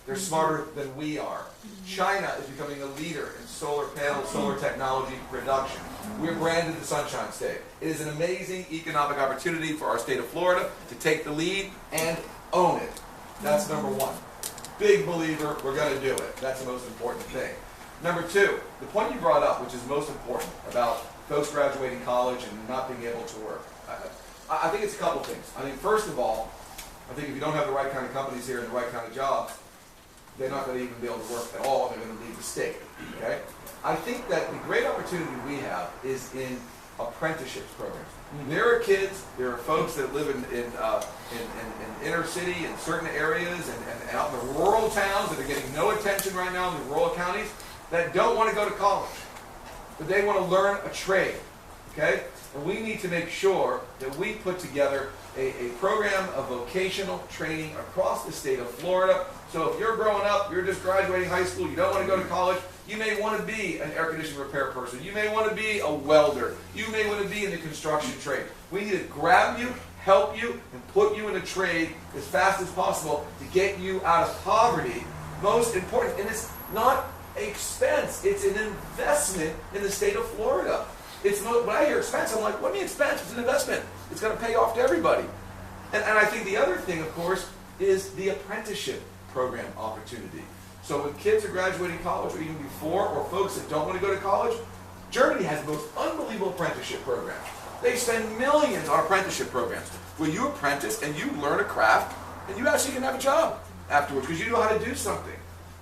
They're smarter than we are. China is becoming a leader in solar panel, solar technology production. We're branded the Sunshine State. It is an amazing economic opportunity for our state of Florida to take the lead and own it. That's number one. Big believer, we're going to do it. That's the most important thing. Number two, the point you brought up, which is most important, about folks graduating college and not being able to work. I think it's a couple things. I think first of all, I think if you don't have the right kind of companies here and the right kind of jobs, they're not going to even be able to work at all. They're going to leave the state. Okay? I think that the great opportunity we have is in apprenticeships programs. There are kids, there are folks that live in inner city in certain areas and out in the rural towns that are getting no attention right now in the rural counties that don't want to go to college, but they want to learn a trade. Okay? And we need to make sure that we put together a program of vocational training across the state of Florida. So if you're growing up, you're just graduating high school, you don't want to go to college, you may want to be an air conditioning repair person, you may want to be a welder, you may want to be in the construction trade. We need to grab you, help you, and put you in a trade as fast as possible to get you out of poverty. Most important, and it's not an expense, it's an investment in the state of Florida. It's not, when I hear expense, I'm like, what do you mean expense? It's an investment. It's going to pay off to everybody. And I think the other thing, of course, is the apprenticeship program opportunity. So when kids are graduating college, or even before, or folks that don't want to go to college, Germany has the most unbelievable apprenticeship programs. They spend millions on apprenticeship programs where you apprentice and you learn a craft and you actually can have a job afterwards because you know how to do something.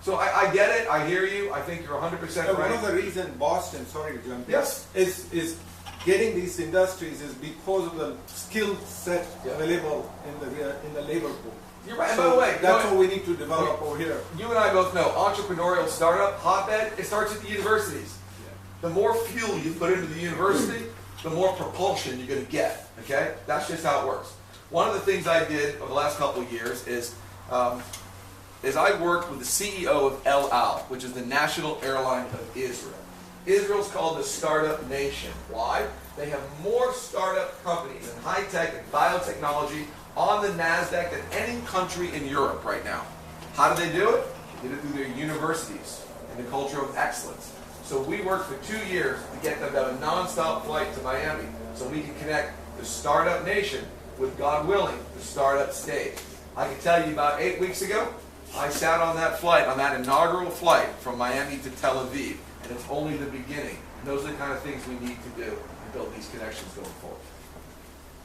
So I get it, I hear you, I think you're 100% right. One of the reasons Boston, sorry to jump in, yes, is getting these industries is because of the skill set available in the labor pool. You're right. And so by the way, that's what we need to develop over here. You and I both know entrepreneurial startup hotbed. It starts at the universities. The more fuel you put into the university, the more propulsion you're going to get. Okay, that's just how it works. One of the things I did over the last couple of years is I worked with the CEO of El Al, which is the national airline of Israel. Israel's called the startup nation. Why? They have more startup companies in high tech and biotechnology on the NASDAQ than any country in Europe right now. How did they do it? They did it through their universities and the culture of excellence. So we worked for 2 years to get them to have a non-stop flight to Miami so we can connect the startup nation with, God willing, the startup state. I can tell you about 8 weeks ago, I sat on that flight, on that inaugural flight from Miami to Tel Aviv, and it's only the beginning. And those are the kind of things we need to do to build these connections going forward.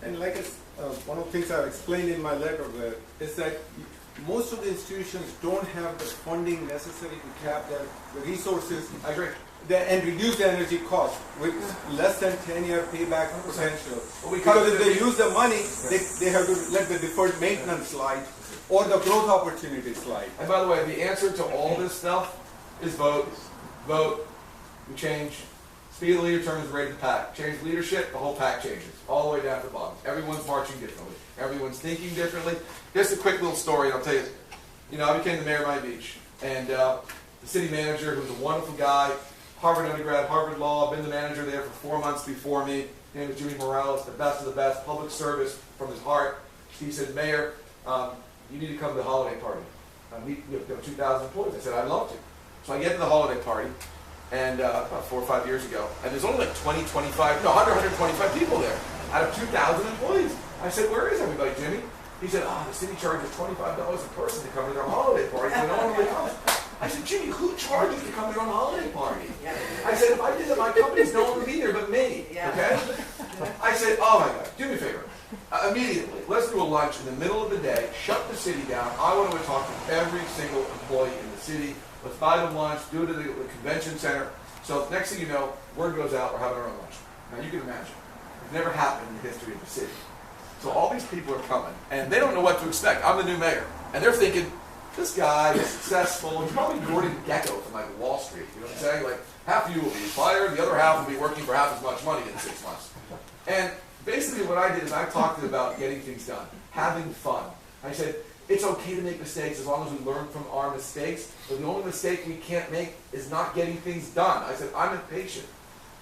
And like one of the things I've explained in my letter there is that most of the institutions don't have the funding necessary to cap the resources. I agree. And reduce the energy cost with less than 10-year payback potential. Well, because if they use the money, they have to let the deferred maintenance slide or the growth opportunity slide. And by the way, the answer to all this stuff is vote. Vote. We change. Speed of the leader turns the rate of the pack. Change leadership, the whole pack changes. All the way down to the bottom. Everyone's marching differently. Everyone's thinking differently. Just a quick little story, and I'll tell you. I became the mayor of Miami Beach. And the city manager, who's a wonderful guy, Harvard undergrad, Harvard Law, been the manager there for 4 months before me. His name is Jimmy Morales, the best of the best, public service from his heart. He said, Mayor, you need to come to the holiday party. We have 2,000 employees. I said, I'd love to. So I get to the holiday party, and about 4 or 5 years ago, and there's only like 125 people there out of 2,000 employees. I said, where is everybody, Jimmy? He said, the city charges $25 a person to come to their holiday party, so no one really comes. I said, Jimmy, who charges to come to their own holiday party? I said, if I did it, my companies, no one would be there but me. Okay? I said, oh my God, do me a favor. Immediately, let's do a lunch in the middle of the day, shut the city down. I want to talk to every single employee in the city. Let's buy them lunch, do it at the convention center. So next thing you know, word goes out, we're having our own lunch. Now you can imagine, it's never happened in the history of the city. So all these people are coming, and they don't know what to expect. I'm the new mayor, and they're thinking, this guy is successful. He's probably Gordon Gekko from like Wall Street. You know what I'm saying? Like half of you will be fired, the other half will be working for half as much money in 6 months. And basically what I did is I talked to them about getting things done, having fun. I said, it's okay to make mistakes as long as we learn from our mistakes, but the only mistake we can't make is not getting things done. I said, I'm impatient.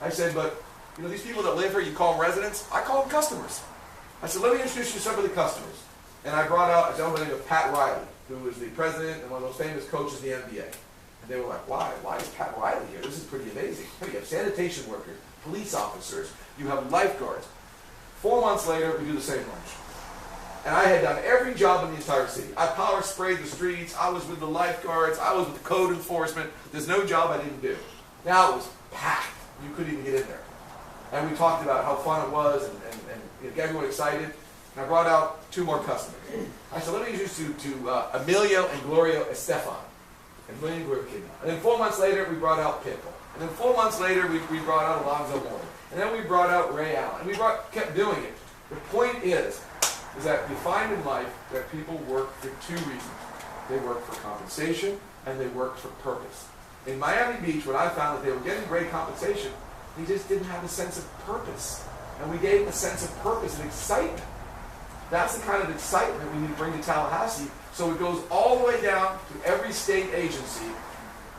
I said, but these people that live here, you call them residents, I call them customers. I said, let me introduce you to some of the customers. And I brought out a gentleman named Pat Riley. who was the president and one of those famous coaches in the NBA. And they were like, why is Pat Riley here? This is pretty amazing. You have sanitation workers, police officers, you have lifeguards. 4 months later, we do the same lunch. And I had done every job in the entire city. I power sprayed the streets, I was with the lifeguards, I was with the code enforcement. There's no job I didn't do. Now it was packed. You couldn't even get in there. And we talked about how fun it was and get everyone excited. And I brought out 2 more customers. I said, let me introduce you to Emilio and Gloria Estefan. Emilio and Gloria Kidney. And then 4 months later, we brought out Pitbull. And then 4 months later, we brought out Alonzo Mourning. And then we brought out Ray Allen. And we kept doing it. The point is that you find in life that people work for 2 reasons. They work for compensation and they work for purpose. In Miami Beach, when I found that they were getting great compensation, they just didn't have a sense of purpose. And we gave them a sense of purpose and excitement. That's the kind of excitement we need to bring to Tallahassee, so it goes all the way down to every state agency,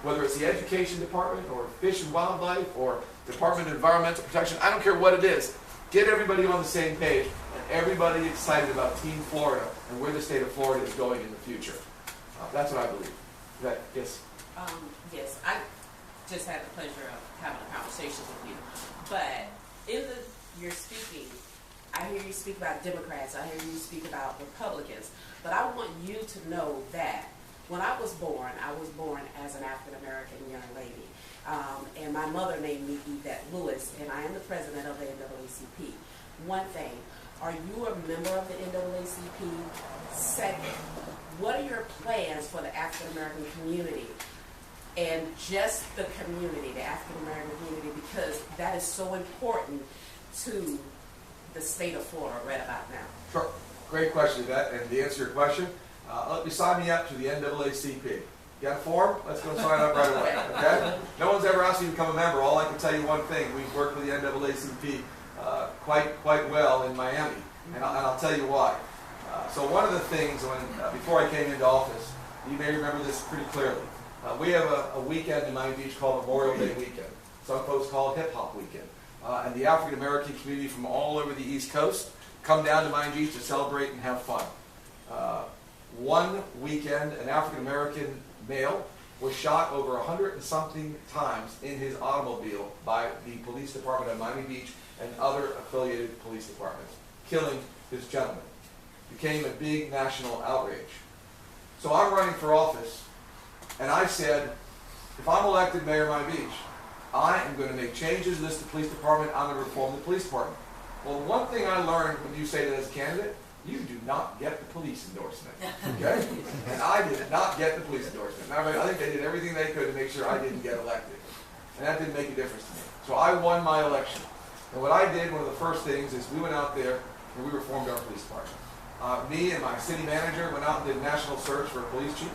whether it's the education department or Fish and Wildlife or Department of Environmental Protection. I don't care what it is. Get everybody on the same page and everybody excited about Team Florida and where the state of Florida is going in the future. That's what I believe. Yes? Yes, I just had the pleasure of having a conversation with you. But you're speaking, I hear you speak about Democrats, I hear you speak about Republicans, but I want you to know that when I was born as an African-American young lady. And my mother named me Yvette Lewis, and I am the president of the NAACP. One thing, are you a member of the NAACP? Second, what are your plans for the African-American community? And just the community, the African-American community, because that is so important to the state of Florida right about now. Sure. Great question, Yvette. And to answer your question, let me sign me up to the NAACP. You got a form? Let's go sign up right away, okay? No one's ever asked you to become a member. All I can tell you one thing. We've worked with the NAACP quite well in Miami, and I'll tell you why. So one of the things, before I came into office, you may remember this pretty clearly. We have a weekend in Miami Beach called Memorial Day Weekend. Some folks call it Hip Hop Weekend. And the African American community from all over the East Coast come down to Miami Beach to celebrate and have fun. One weekend, an African American male was shot over 100 and something times in his automobile by the police department of Miami Beach and other affiliated police departments, killing this gentleman. Became a big national outrage. So I'm running for office, and I said, if I'm elected mayor of Miami Beach, I am going to make changes to this police department. I'm going to reform the police department. Well, one thing I learned when you say that as a candidate, you do not get the police endorsement, okay? And I did not get the police endorsement. I think they did everything they could to make sure I didn't get elected. And that didn't make a difference to me. So I won my election. And what I did, one of the first things, is we went out there and we reformed our police department. Me and my city manager went out and did a national search for a police chief.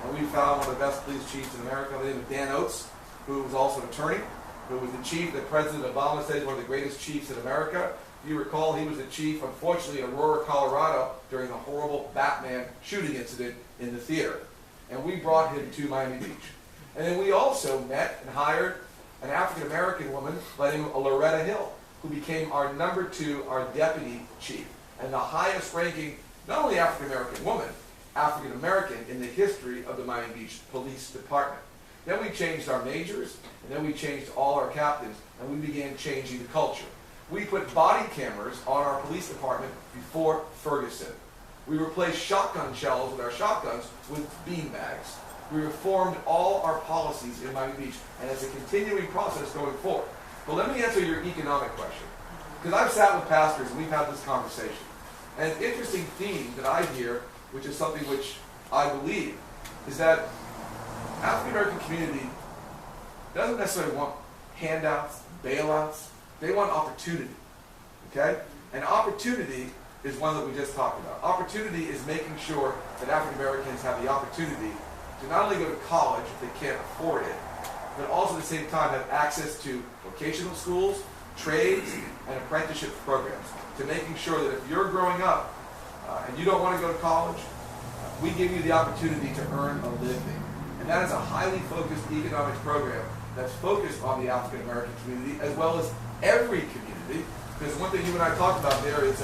And we found one of the best police chiefs in America, by the name of Dan Oates, who was also an attorney, who was the chief that President Obama said is one of the greatest chiefs in America. If you recall, he was the chief, unfortunately, in Aurora, Colorado, during the horrible Batman shooting incident in the theater. And we brought him to Miami Beach. And then we also met and hired an African-American woman by the name of Loretta Hill, who became our #2, our deputy chief, and the highest ranking, not only African-American woman, African-American in the history of the Miami Beach Police Department. Then we changed our majors, and then we changed all our captains, and we began changing the culture. We put body cameras on our police department before Ferguson. We replaced shotgun shells with our shotguns with bean bags. We reformed all our policies in Miami Beach, and it's a continuing process going forward. But let me answer your economic question, because I've sat with pastors and we've had this conversation. And an interesting theme that I hear, which is something which I believe, is that African American community doesn't necessarily want handouts, bailouts. They want opportunity, okay? And opportunity is one that we just talked about. Opportunity is making sure that African Americans have the opportunity to not only go to college if they can't afford it, but also at the same time have access to vocational schools, trades, and apprenticeship programs. To making sure that if you're growing up and you don't want to go to college, we give you the opportunity to earn a living. And that is a highly focused economics program that's focused on the African American community as well as every community. Because one thing you and I talked about there is,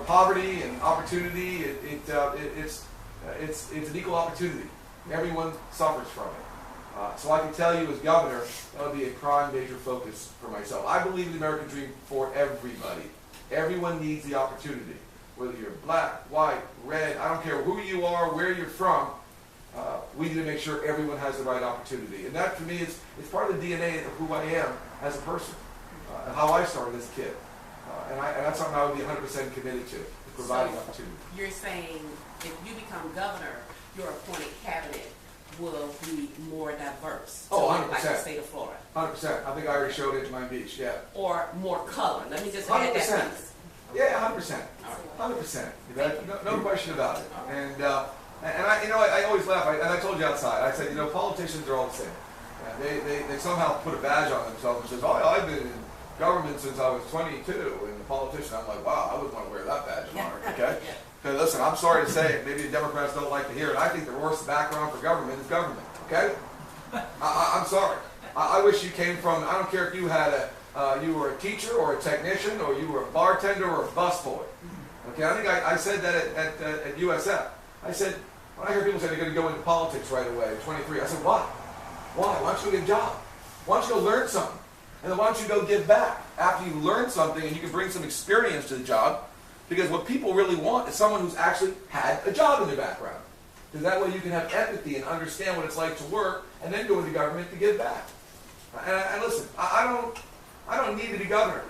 poverty and opportunity. It's it's an equal opportunity. Everyone suffers from it. So I can tell you as governor, that would be a prime major focus for myself. I believe in the American dream for everybody. Everyone needs the opportunity. Whether you're black, white, red, I don't care who you are, where you're from, we need to make sure everyone has the right opportunity. And that, to me, is part of the DNA of who I am as a person, and how I started as a kid. And that's something I would be 100% committed to providing opportunity. You're saying if you become governor, your appointed cabinet will be more diverse. Oh, to 100%. like the state of Florida. 100%. I think I already showed it in my beach, yeah. Or more color. Let me just add that 100%. piece. Yeah, 100%. 100%. No question about it. And I always laugh. And I told you outside. I said, politicians are all the same. They somehow put a badge on themselves and says, "Oh, I've been in government since I was 22." And the politician, I'm like, wow, I wouldn't want to wear that badge of honor. Okay. Because listen, I'm sorry to say it. Maybe the Democrats don't like to hear it. I think the worst background for government is government. Okay. I'm sorry. I wish you came from. I don't care if you had you were a teacher or a technician or you were a bartender or a busboy. Okay, I think I said that at USF. I said, when I hear people say they're going to go into politics right away at 23, I said, why? Why? Why don't you go get a job? Why don't you go learn something? And then why don't you go give back after you learn something and you can bring some experience to the job? Because what people really want is someone who's actually had a job in their background. Because that way you can have empathy and understand what it's like to work and then go into government to give back. And listen, I don't need to be governor.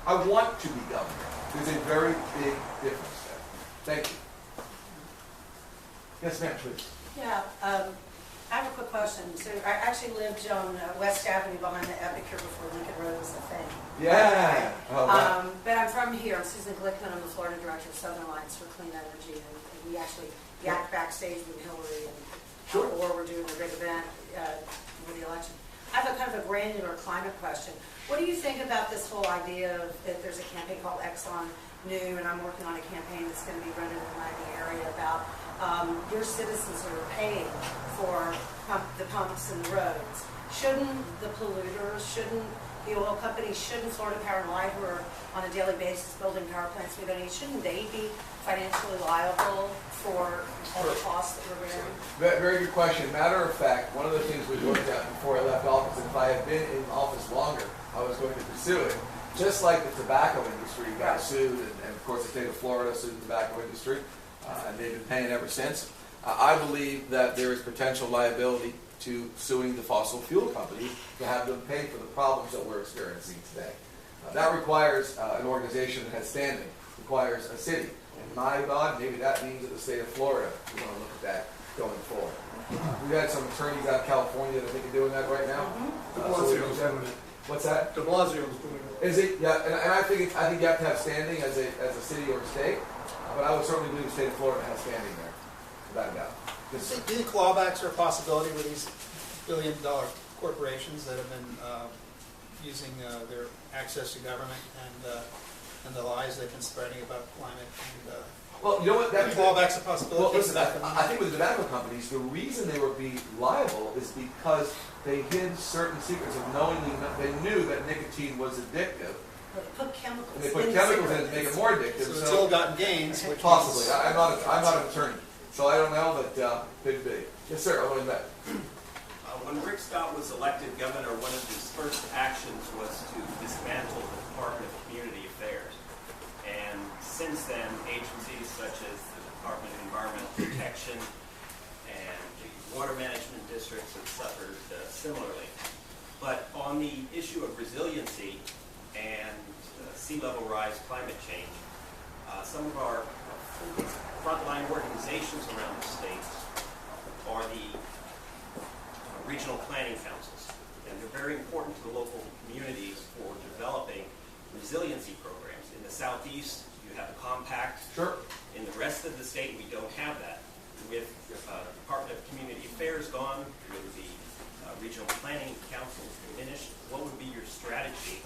I want to be governor. There's a very big difference there. Thank you. Yes, ma'am, please. Yeah, I have a quick question. So I actually lived on West Avenue behind the Epicure before Lincoln Road was a thing. Yeah. Oh, wow. But I'm from here. I'm Susan Glickman. I'm the Florida Director of Southern Alliance for Clean Energy. And we actually yacked backstage with Hillary and Sure. or we're doing a big event for the election. I have a kind of a granular climate question. What do you think about this whole idea of that there's a campaign called Exxon New, and I'm working on a campaign that's going to be running in the Miami area about your citizens who are paying for the pumps and the roads. Shouldn't the polluters, shouldn't the oil companies, shouldn't Florida Power and Light, who are on a daily basis building power plants we don't need, shouldn't they be financially liable for all the costs that we're bearing? Very good question. Matter of fact, one of the things we looked at before I left office, and if I had been in office longer, I was going to pursue it. Just like the tobacco industry got sued, and of course the state of Florida sued the tobacco industry, and they've been paying ever since. I believe that there is potential liability to suing the fossil fuel companies to have them pay for the problems that we're experiencing today. That requires an organization that has standing, requires a city. And my God, maybe that means that the state of Florida is going to look at that going forward. We've had some attorneys out of California that I think are doing that right now. What's that? De Blasio's doing it. Is it? Yeah, and I think you have to have standing as a city or a state. But I would certainly believe the state of Florida has standing there, without a doubt. Do you think clawbacks are a possibility with these billion-dollar corporations that have been using their access to government and the lies they've been spreading about climate? And, well, you know what? That clawbacks a possibility. Well, listen, I think with the tobacco companies, the reason they would be liable is because they hid certain secrets of knowingly. They knew that nicotine was addictive. They put chemicals And they put chemicals in to make it more addictive. So it's ill-gotten gains, which possibly. means, I'm not an attorney, so I don't know, but could be. Yes, sir. I'm going back. When Rick Scott was elected governor, one of his first actions was to dismantle the Department of Community Affairs. And since then, agencies such as the Department of Environmental Protection and the Water Management Districts have suffered similarly. But on the issue of resiliency and sea level rise, climate change, some of our frontline organizations around the state are the regional planning councils, and they're very important to the local communities for developing resiliency programs. In the southeast, you have a compact. Sure. In the rest of the state, we don't have that. With Department of Community Affairs gone, with the regional planning councils diminished, what would be your strategy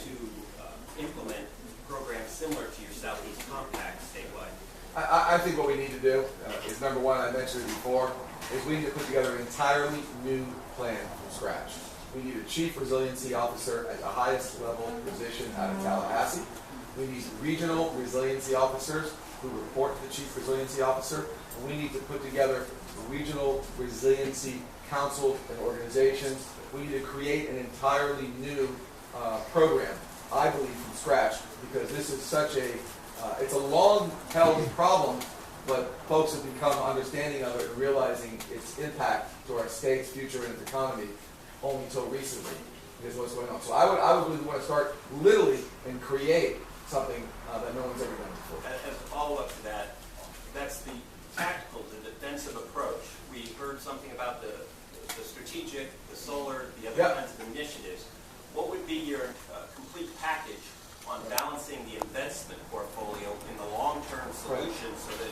to implement programs similar to your southeast compact statewide? I think what we need to do is, number one, I mentioned it before, is we need to put together an entirely new plan from scratch. We need a chief resiliency officer at the highest level position out of Tallahassee. We need regional resiliency officers who report to the chief resiliency officer. and we need to put together regional resiliency councils and organizations. We need to create an entirely new program, I believe, from scratch, because this is such a, it's a long-held problem, but folks have become understanding of it and realizing its impact to our state's future and its economy only until recently, because of what's going on. So I would really want to start literally and create something that no one's ever done before. As a follow-up to that, that's the tactical, the defensive approach. We heard something about the strategic, the solar, the other kinds of initiatives. What would be your complete package on balancing the investment portfolio in the long-term solution so that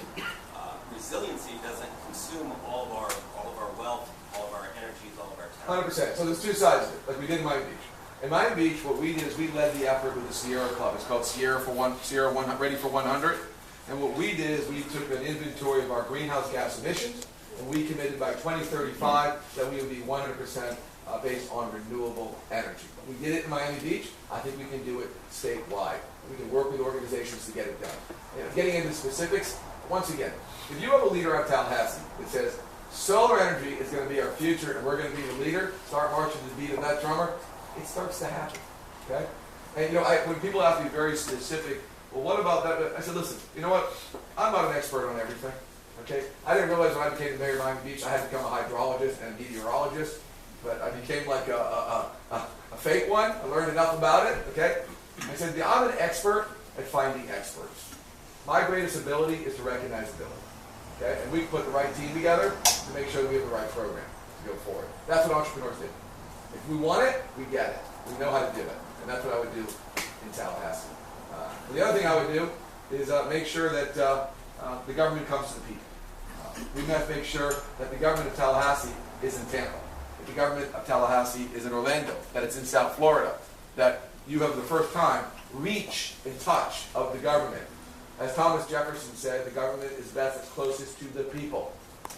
resiliency doesn't consume all of our wealth, all of our energies, all of our talent? 100%. So there's two sides of it, like we did in Miami Beach. In Miami Beach, what we did is we led the effort with the Sierra Club. It's called Sierra Ready for 100. And what we did is we took an inventory of our greenhouse gas emissions, and we committed by 2035 that we would be 100% based on renewable energy. We did it in Miami Beach. I think we can do it statewide. We can work with organizations to get it done. Getting into specifics, once again, if you have a leader out of Tallahassee that says solar energy is going to be our future and we're going to be the leader, start marching to the beat of that drummer, it starts to happen. Okay? And when people ask me very specific, well, what about that? I said, listen, you know what? I'm not an expert on everything. Okay? I didn't realize when I became the mayor of Miami Beach, I had to become a hydrologist and a meteorologist, but I became like a fake one. I learned enough about it. Okay? I said, I'm an expert at finding experts. My greatest ability is to recognize ability. Okay? And we put the right team together to make sure that we have the right program to go forward. That's what entrepreneurs do. If we want it, we get it. We know how to do it. And that's what I would do in Tallahassee. The other thing I would do is make sure that the government comes to the people. We must make sure that the government of Tallahassee is in Tampa, that the government of Tallahassee is in Orlando, that it's in South Florida, that you have the first time reach and touch of the government. As Thomas Jefferson said, the government is best as closest to the people,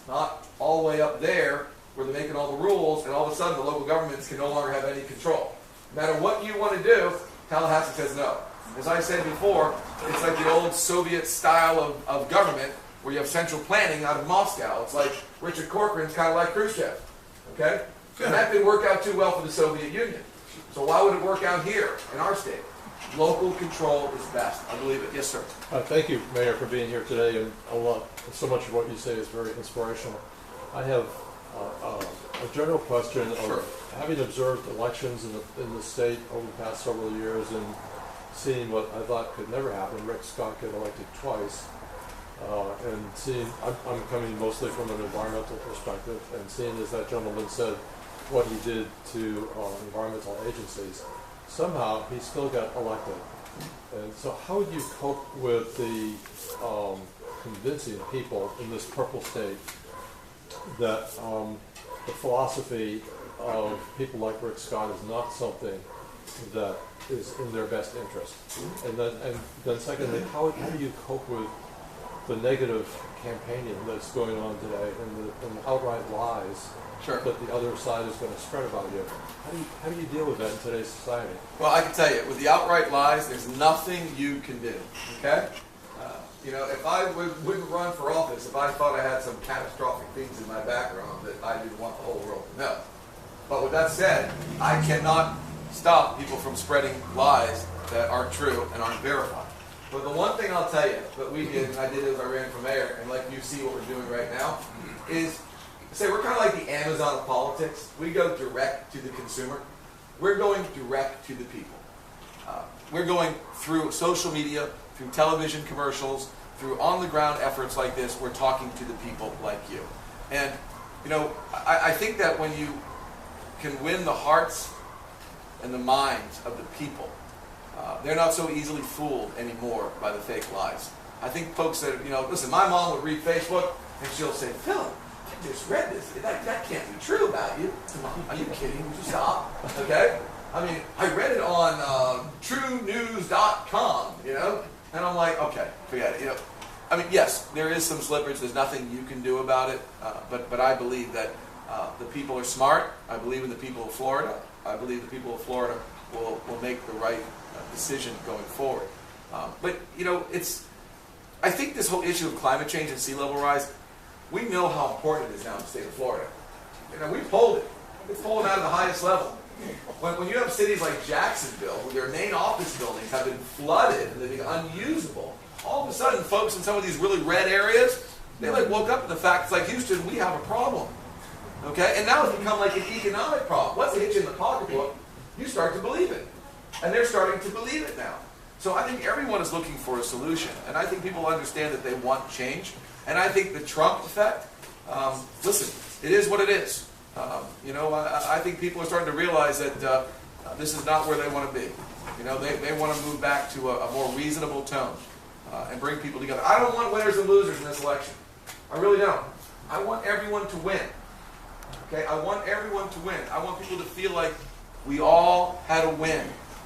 not all the way up there where they're making all the rules and all of a sudden the local governments can no longer have any control. No matter what you want to do, Tallahassee says no. As I said before, it's like the old Soviet style of government where you have central planning out of Moscow. It's like Richard Corcoran's kind of like Khrushchev. Okay? And that didn't work out too well for the Soviet Union. So why would it work out here in our state? Local control is best. I believe it. Yes, sir. Thank you, Mayor, for being here today. And so much of what you say is very inspirational. I have a general question of having observed elections in the state over the past several years and seeing what I thought could never happen. Rick Scott get elected twice. And seeing, I'm coming mostly from an environmental perspective, and seeing, as that gentleman said, what he did to environmental agencies, somehow he still got elected. And so how would you cope with the convincing people in this purple state that the philosophy of people like Rick Scott is not something that is in their best interest? And then secondly, how do you cope with the negative campaigning that's going on today and the outright lies that the other side is going to spread about you? How do you deal with that in today's society? Well, I can tell you, with the outright lies, there's nothing you can do. Okay? If I wouldn't run for office, if I thought I had some catastrophic things in my background that I didn't want the whole world to know. But with that said, I cannot stop people from spreading lies that aren't true and aren't verified. But the one thing I'll tell you that we did, and I did as I ran for mayor, and like you see what we're doing right now, is say we're kind of like the Amazon of politics. We go direct to the consumer. We're going direct to the people. We're going through social media, through television commercials, through on-the-ground efforts like this. We're talking to the people like you. And, I think that when you can win the hearts and the minds of the people, they're not so easily fooled anymore by the fake lies. I think folks that, listen, my mom would read Facebook and she'll say, Philip, I just read this. That can't be true about you. Mom, are you kidding? Would you stop? Okay? I mean, I read it on truenews.com, and I'm like, okay, forget it. I mean, yes, there is some slippage. There's nothing you can do about it. But I believe that the people are smart. I believe in the people of Florida. I believe the people of Florida will make the right decision going forward. But I think this whole issue of climate change and sea level rise, We know how important it is now in the state of Florida. You know, we pulled it. We pulled it out of the highest level. When you have cities like Jacksonville, where their main office buildings have been flooded and they've been unusable, all of a sudden folks in some of these really red areas, they like woke up to the fact, it's like, Houston, we have a problem. Okay? And now it's become like an economic problem. Once it hits you in the pocketbook, you start to believe it. And they're starting to believe it now. So I think everyone is looking for a solution. And I think people understand that they want change. And I think the Trump effect, listen, it is what it is. You know, I think people are starting to realize that this is not where they want to be. You know, they want to move back to a more reasonable tone and bring people together. I don't want winners and losers in this election. I really don't. I want everyone to win. Okay, I want everyone to win. I want people to feel like we all had a win.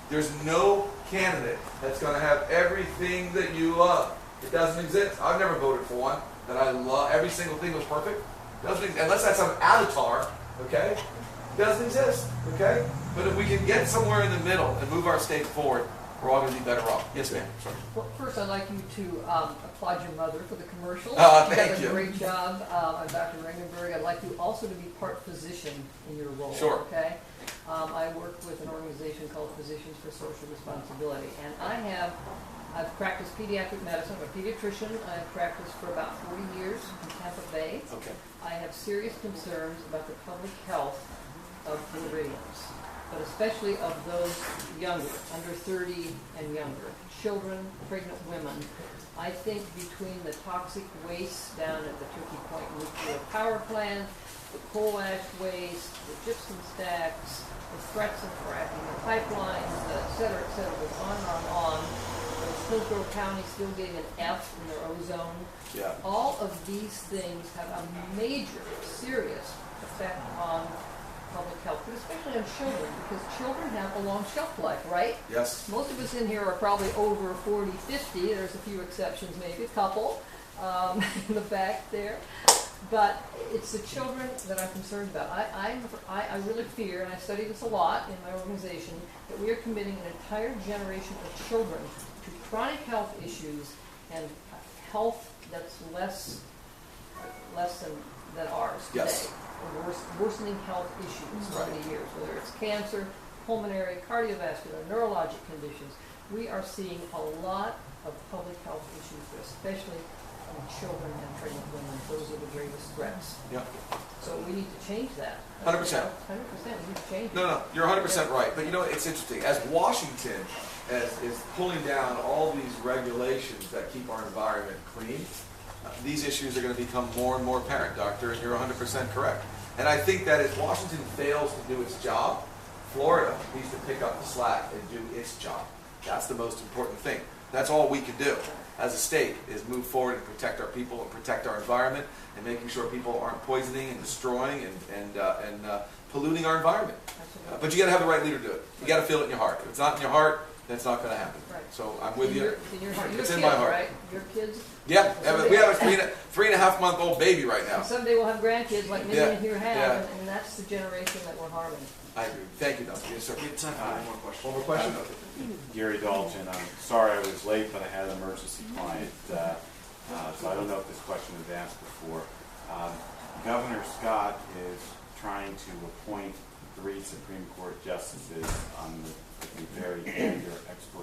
There's no candidate that's going to have everything that you love. It doesn't exist. I've never voted for one that I love. Every single thing was perfect. Doesn't exist. Unless that's some avatar, okay? It doesn't exist, okay? But if we can get somewhere in the middle and move our state forward, we're all going to be better off. Yes, ma'am. Sorry. Well, first, I'd like you to applaud your mother for the commercial. Thank She you. did a great job. I'm Dr. Regenberg. I'd like you also to be part physician in your role. Sure. Okay. I work with an organization called Physicians for Social Responsibility, and I've practiced pediatric medicine. I'm a pediatrician. I've practiced for about 40 years in Tampa Bay. Okay. I have serious concerns about the public health of Floridians, but especially of those younger, under 30 and younger, children, pregnant women. I think between the toxic waste down at the Turkey Point nuclear power plant, the coal ash waste, the gypsum stacks, the threats of fracking, the pipelines, et cetera, goes on and on. Hillsborough County still getting an F in their ozone. Yeah. All of these things have a major, serious effect on public health, but especially on children, because children have a long shelf life, right? Yes. Most of us in here are probably over 40, 50. There's a few exceptions, maybe a couple in the back there. But it's the children that I'm concerned about. I really fear, and I study this a lot in my organization, that we are committing an entire generation of children to chronic health issues and health that's less than ours today. Yes. Or worsening health issues over the years, whether it's cancer, pulmonary, cardiovascular, neurologic conditions. We are seeing a lot of public health issues, but especially children and pregnant women. Those are the greatest threats. Yeah. So we need to change that. 100%. 100%. We need to change it. No, you're 100% right. But you know, it's interesting. As Washington is pulling down all these regulations that keep our environment clean, these issues are going to become more and more apparent, Doctor, and you're 100% correct. And I think that if Washington fails to do its job, Florida needs to pick up the slack and do its job. That's the most important thing. That's all we can do as a state, is move forward and protect our people and protect our environment and making sure people aren't poisoning and destroying and polluting our environment. But you got to have the right leader do it. You got to feel it in your heart. If it's not in your heart, then it's not going to happen. Right. So I'm with you. It's in kids, my heart. right? Your kids. Yeah, we have a 3.5-month-old baby right now. And someday we'll have grandkids like many Yeah, here have, yeah. and that's the generation that we're harming. I agree. Thank you, Doctor. Yes, sir. We have time for one more question. One more question? Gary Dalton, I'm sorry I was late, but I had an emergency client, so I don't know if this question was asked before. Governor Scott is trying to appoint 3 Supreme Court justices on the very tender expert